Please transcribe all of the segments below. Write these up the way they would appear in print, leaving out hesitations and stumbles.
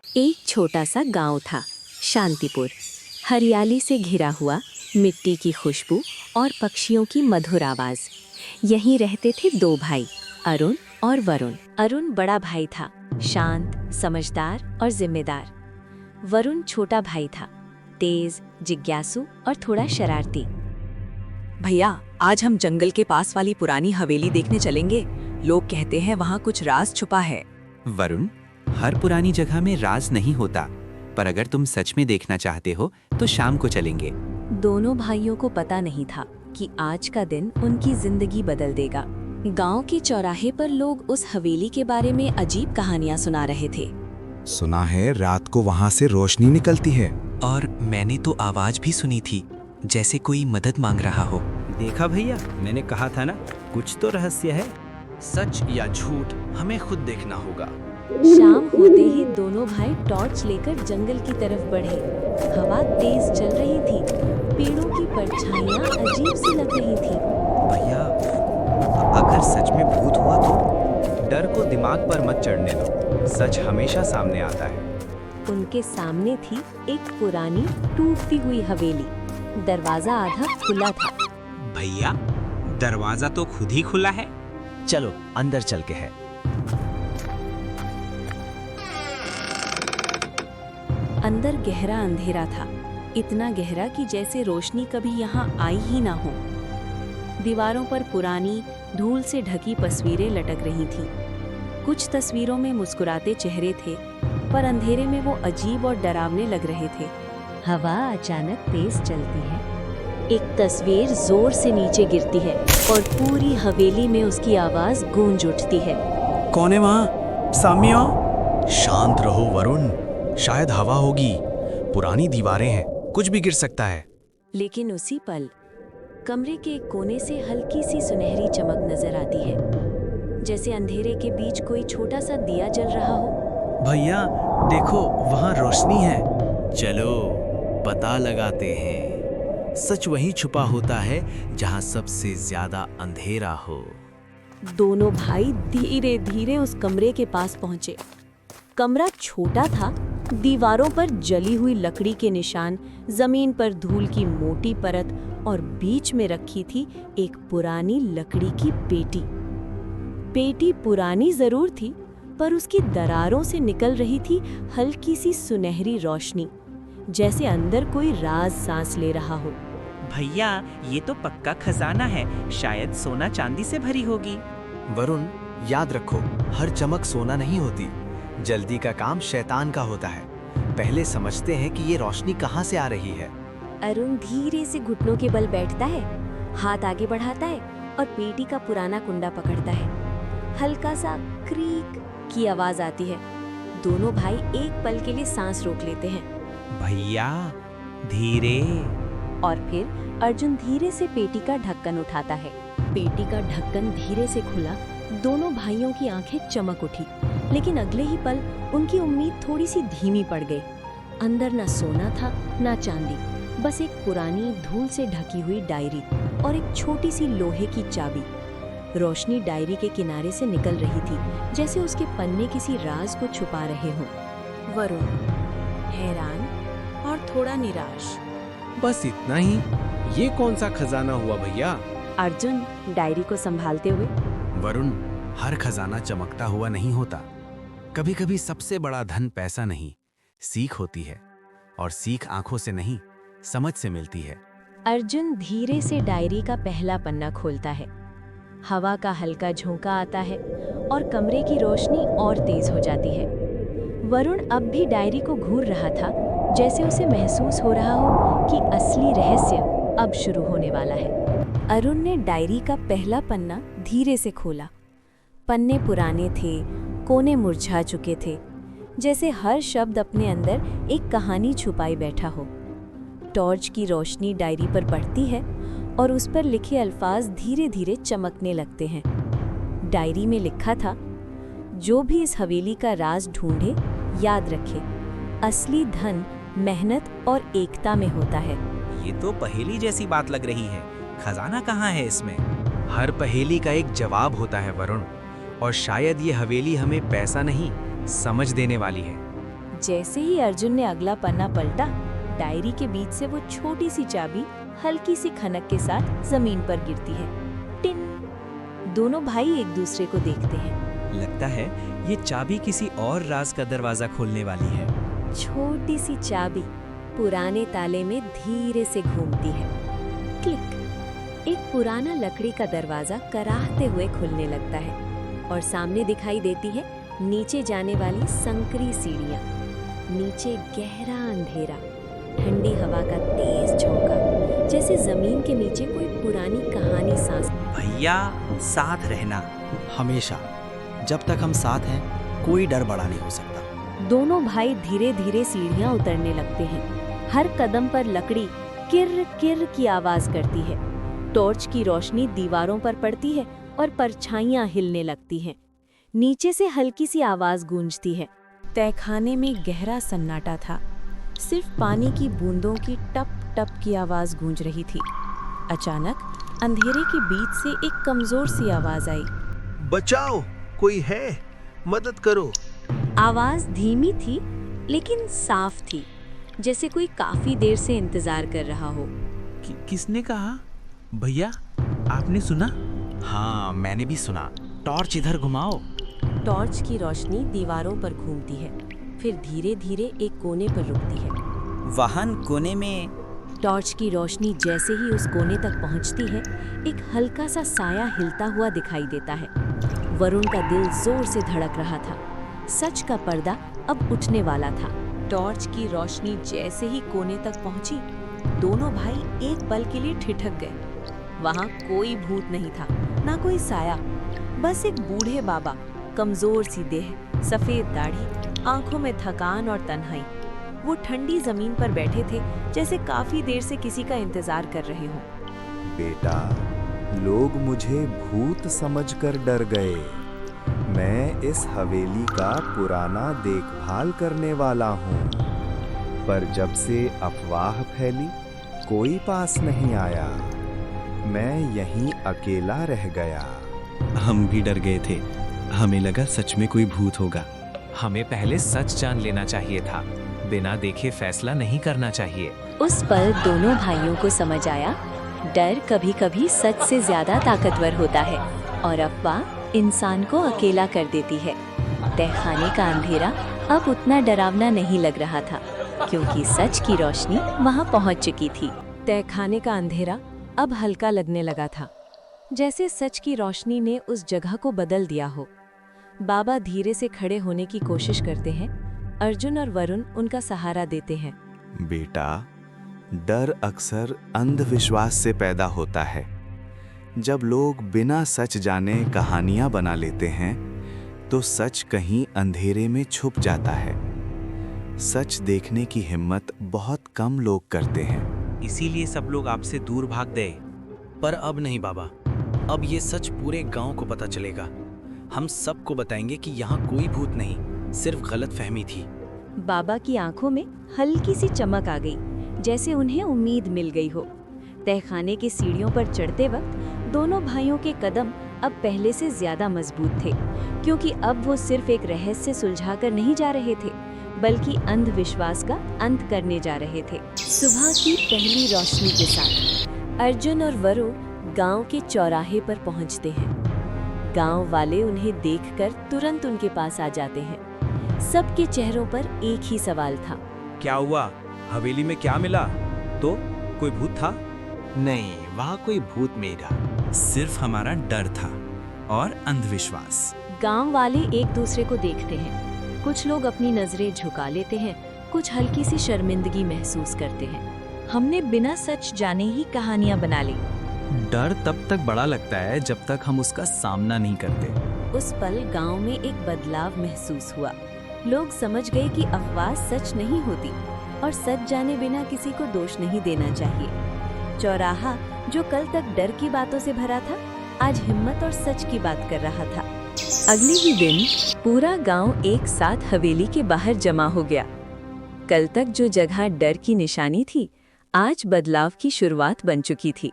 एक छोटा सा गांव था, शांतिपुर। हरियाली से घिरा हुआ, मिट्टी की खुशबू और पक्षियों की मधुर आवाज। यहीं रहते थे दो भाई, अरुण और वरुण। अरुण बड़ा भाई था, शांत, समझदार और जिम्मेदार। वरुण छोटा भाई था, तेज, जिज्ञासु और थोड़ा शरारती। भैया, आज हम जंगल के पास वाली पुरानी हवेली देखने चलेंगे। लोग कहते हैं वहाँ कुछ राज छुपा है। वरुण, हर पुरानी जगह में राज नहीं होता, पर अगर तुम सच में देखना चाहते हो तो शाम को चलेंगे। दोनों भाइयों को पता नहीं था कि आज का दिन उनकी जिंदगी बदल देगा। गांव के चौराहे पर लोग उस हवेली के बारे में अजीब कहानियां सुना रहे थे। सुना है रात को वहाँ से रोशनी निकलती है। और मैंने तो आवाज भी सुनी थी, जैसे कोई मदद मांग रहा हो। देखा भैया, मैंने कहा था ना, कुछ तो रहस्य है। सच या झूठ हमें खुद देखना होगा। शाम होते ही दोनों भाई टॉर्च लेकर जंगल की तरफ बढ़े। हवा तेज चल रही थी, पेड़ों की परछाइयां अजीब सी लग रही थी। भैया, अगर सच में भूत हुआ तो डर को दिमाग पर मत चढ़ने दो, सच हमेशा सामने आता है। उनके सामने थी एक पुरानी टूटती हुई हवेली। दरवाजा आधा खुला था। भैया, दरवाजा तो खुद ही खुला है। चलो अंदर चल के है। अंदर गहरा अंधेरा था, इतना गहरा कि जैसे रोशनी कभी यहाँ आई ही ना हो। दीवारों पर पुरानी, धूल से ढकी तस्वीरें लटक रही थीं। कुछ तस्वीरों में मुस्कुराते चेहरे थे, पर अंधेरे में वो अजीब और डरावने लग रहे थे। हवा अचानक तेज चलती है, एक तस्वीर जोर से नीचे गिरती है और पूरी हवेली में उसकी आवाज गूंज उठती है। कौन है वहाँ? सामने आओ। शांत रहो वरुण, शायद हवा होगी। पुरानी दीवारें हैं, कुछ भी गिर सकता है। लेकिन उसी पल कमरे के एक कोने से हल्की सी सुनहरी चमक नजर आती है, जैसे अंधेरे के बीच कोई छोटा सा दिया जल रहा हो। भैया देखो, वहाँ रोशनी है। चलो पता लगाते हैं। सच वहीं छुपा होता है जहाँ सबसे ज्यादा अंधेरा हो। दोनों भाई धीरे धीरे उस कमरे के पास पहुंचे। कमरा छोटा था, दीवारों पर जली हुई लकड़ी के निशान, जमीन पर धूल की मोटी परत और बीच में रखी थी एक पुरानी लकड़ी की पेटी। पेटी पुरानी जरूर थी, पर उसकी दरारों से निकल रही थी हल्की सी सुनहरी रोशनी, जैसे अंदर कोई राज सांस ले रहा हो। भैया, ये तो पक्का खजाना है, शायद सोना चांदी से भरी होगी। वरुण, याद रखो, हर चमक सोना नहीं होती। जल्दी का काम शैतान का होता है। पहले समझते हैं कि ये रोशनी कहाँ से आ रही है। अरुण धीरे से घुटनों के बल बैठता है, हाथ आगे बढ़ाता है और पेटी का पुराना कुंडा पकड़ता है। हल्का सा क्रीक की आवाज आती है। दोनों भाई एक पल के लिए सांस रोक लेते हैं। भैया, धीरे। और फिर अर्जुन धीरे से पेटी का ढक्कन उठाता है। पेटी का ढक्कन धीरे से खुला, दोनों भाइयों की आंखें चमक उठी, लेकिन अगले ही पल उनकी उम्मीद थोड़ी सी धीमी पड़ गई। अंदर ना सोना था ना चांदी, बस एक पुरानी धूल से ढकी हुई डायरी और एक छोटी सी लोहे की चाबी। रोशनी डायरी के किनारे से निकल रही थी, जैसे उसके पन्ने किसी राज को छुपा रहे हों। वरुण हैरान और थोड़ा निराश। बस इतना ही? ये कौन सा खजाना हुआ भैया? अर्जुन डायरी को संभालते हुए। वरुण, हर खजाना चमकता हुआ नहीं होता। कभी कभी सबसे बड़ा धन पैसा नहीं, सीख होती है। और सीख आंखों से नहीं, समझ से मिलती है। अर्जुन धीरे से डायरी का पहला पन्ना खोलता है। हवा का हल्का झोंका आता है और कमरे की रोशनी और तेज हो जाती है। वरुण अब भी डायरी को घूर रहा था, जैसे उसे महसूस हो रहा हो कि असली रहस्य अब शुरू होने वाला है। अरुण ने डायरी का पहला पन्ना धीरे से खोला। पन्ने पुराने थे, कोने मुरझा चुके थे, जैसे हर शब्द अपने अंदर एक कहानी छुपाई बैठा हो। टॉर्च की रोशनी डायरी पर पड़ती है और उस पर लिखे अल्फाज धीरे धीरे चमकने लगते हैं। डायरी में लिखा था, जो भी इस हवेली का राज ढूंढे, याद रखे, असली धन मेहनत और एकता में होता है। ये तो पहेली जैसी बात लग रही है। खजाना कहाँ है इसमें? हर पहेली का एक जवाब होता है वरुण, और शायद ये हवेली हमें पैसा नहीं समझ देने वाली है। जैसे ही अर्जुन ने अगला पन्ना पलटा, डायरी के बीच से वो छोटी सी चाबी हल्की सी खनक के साथ जमीन पर गिरती है। टिन! दोनों भाई एक दूसरे को देखते हैं। लगता है ये चाबी किसी और राज का दरवाजा खोलने वाली है। छोटी सी चाबी पुराने ताले में धीरे से घूमती है। क्लिक! एक पुराना लकड़ी का दरवाजा कराहते हुए खुलने लगता है और सामने दिखाई देती है नीचे जाने वाली संकरी सीढ़ियां। नीचे गहरा अंधेरा, ठंडी हवा का तेज झोंका, जैसे जमीन के नीचे कोई पुरानी कहानी सांस। भैया साथ रहना। हमेशा। जब तक हम साथ हैं, कोई डर बड़ा नहीं हो सकता। दोनों भाई धीरे धीरे सीढ़ियां उतरने लगते हैं। हर कदम पर लकड़ी किर किर की आवाज करती है। टॉर्च की रोशनी दीवारों पर पड़ती है और परछाइयां हिलने लगती हैं। नीचे से हल्की सी आवाज गूंजती है। तहखाने में गहरा सन्नाटा था। सिर्फ पानी की बूंदों की टप टप की आवाज गूंज रही थी। अचानक अंधेरे के बीच से एक कमजोर सी आवाज आई। बचाओ, कोई है, मदद करो। आवाज धीमी थी लेकिन साफ थी, जैसे कोई काफी देर से इंतजार कर रहा हो। किसने कहा? भैया आपने सुना? हाँ, मैंने भी सुना। टॉर्च इधर घुमाओ। टॉर्च की रोशनी दीवारों पर घूमती है, फिर धीरे धीरे एक कोने पर रुकती है। वाहन कोने में। टॉर्च की रोशनी जैसे ही उस कोने तक पहुंचती है, एक हल्का सा साया हिलता हुआ दिखाई देता है। वरुण का दिल जोर से धड़क रहा था। सच का पर्दा अब उठने वाला था। टॉर्च की रोशनी जैसे ही कोने तक पहुंची, दोनों भाई एक पल के लिए ठिठक गए। वहां कोई भूत नहीं था, ना कोई साया, बस एक बूढ़े बाबा, कमजोर सी देह, सफेद दाढ़ी, आंखों में थकान और तन्हाई। वो ठंडी जमीन पर बैठे थे, जैसे काफी देर से किसी का इंतजार कर रहे हों। बेटा, लोग मुझे भूत समझकर डर गए। मैं इस हवेली का पुराना देखभाल करने वाला हूँ, पर जब से अफवाह फैली, कोई पास नहीं आया। मैं यहीं अकेला रह गया। हम भी डर गए थे। हमें लगा सच में कोई भूत होगा। हमें पहले सच जान लेना चाहिए था। बिना देखे फैसला नहीं करना चाहिए। उस पल दोनों भाइयों को समझ आया, डर कभी कभी सच से ज्यादा ताकतवर होता है और अफवाह इंसान को अकेला कर देती है। तहखाने का अंधेरा अब उतना डरावना नहीं लग रहा था, क्योंकि सच की रोशनी वहां पहुंच चुकी थी। तहखाने का अंधेरा अब हल्का लगने लगा था, जैसे सच की रोशनी ने उस जगह को बदल दिया हो। बाबा धीरे से खड़े होने की कोशिश करते हैं। अर्जुन और वरुण उनका सहारा देते हैं। बेटा, डर अक्सर अंधविश्वास से पैदा होता है। जब लोग बिना सच जाने कहानियां बना लेते हैं, तो सच कहीं अंधेरे में छुप जाता है। सच देखने की हिम्मत बहुत कम लोग करते हैं। इसीलिए सब लोग आपसे दूर भाग गए। पर अब नहीं बाबा, अब ये सच पूरे गांव को पता चलेगा। हम सबको बताएंगे कि यहाँ कोई भूत नहीं, सिर्फ गलतफहमी थी। बाबा की आंखों में हल्की सी चमक आ गई, जैसे उन्हें उम्मीद मिल गई हो। तहखाने की सीढ़ियों पर चढ़ते वक्त दोनों भाइयों के कदम अब पहले से ज्यादा मजबूत थे, क्योंकि अब वो सिर्फ एक रहस्य सुलझाकर नहीं जा रहे थे, बल्कि अंधविश्वास का अंत करने जा रहे थे। सुबह की पहली रोशनी के साथ अर्जुन और वरुण गांव के चौराहे पर पहुंचते हैं। गांव वाले उन्हें देखकर तुरंत उनके पास आ जाते हैं। सबके चेहरों पर एक ही सवाल था। क्या हुआ? हवेली में क्या मिला? तो कोई भूत था? नहीं, वहाँ कोई भूत नहीं रहा। सिर्फ हमारा डर था और अंधविश्वास। गांव वाले एक दूसरे को देखते हैं। कुछ लोग अपनी नजरें झुका लेते हैं, कुछ हल्की सी शर्मिंदगी महसूस करते हैं। हमने बिना सच जाने ही कहानियां बना ली। डर तब तक बड़ा लगता है जब तक हम उसका सामना नहीं करते। उस पल गांव में एक बदलाव महसूस हुआ। लोग समझ गए कि अफवाह सच नहीं होती और सच जाने बिना किसी को दोष नहीं देना चाहिए। चौराहा जो कल तक डर की बातों से भरा था, आज हिम्मत और सच की बात कर रहा था। अगले ही दिन पूरा गांव एक साथ हवेली के बाहर जमा हो गया। कल तक जो जगह डर की निशानी थी, आज बदलाव की शुरुआत बन चुकी थी।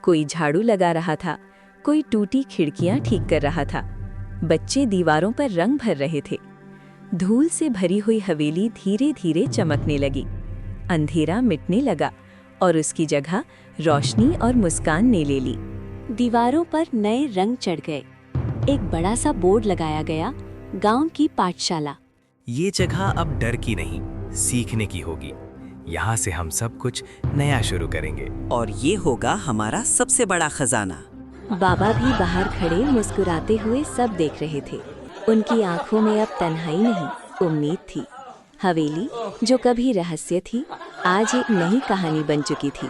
कोई झाड़ू लगा रहा था, कोई टूटी खिड़कियां ठीक कर रहा था। बच्चे दीवारों पर रंग भर रहे थे। धूल से भरी हुई हवेली धीरे धीरे चमकने लगी। अंधेरा मिटने लगा और उसकी जगह रोशनी और मुस्कान ने ले ली। दीवारों पर नए रंग चढ़ गए। एक बड़ा सा बोर्ड लगाया गया, गांव की पाठशाला। ये जगह अब डर की नहीं, सीखने की होगी। यहाँ से हम सब कुछ नया शुरू करेंगे। और ये होगा हमारा सबसे बड़ा खजाना। बाबा भी बाहर खड़े मुस्कुराते हुए सब देख रहे थे। उनकी आंखों में अब तन्हाई नहीं, उम्मीद थी। हवेली जो कभी रहस्य थी, आज एक नई कहानी बन चुकी थी।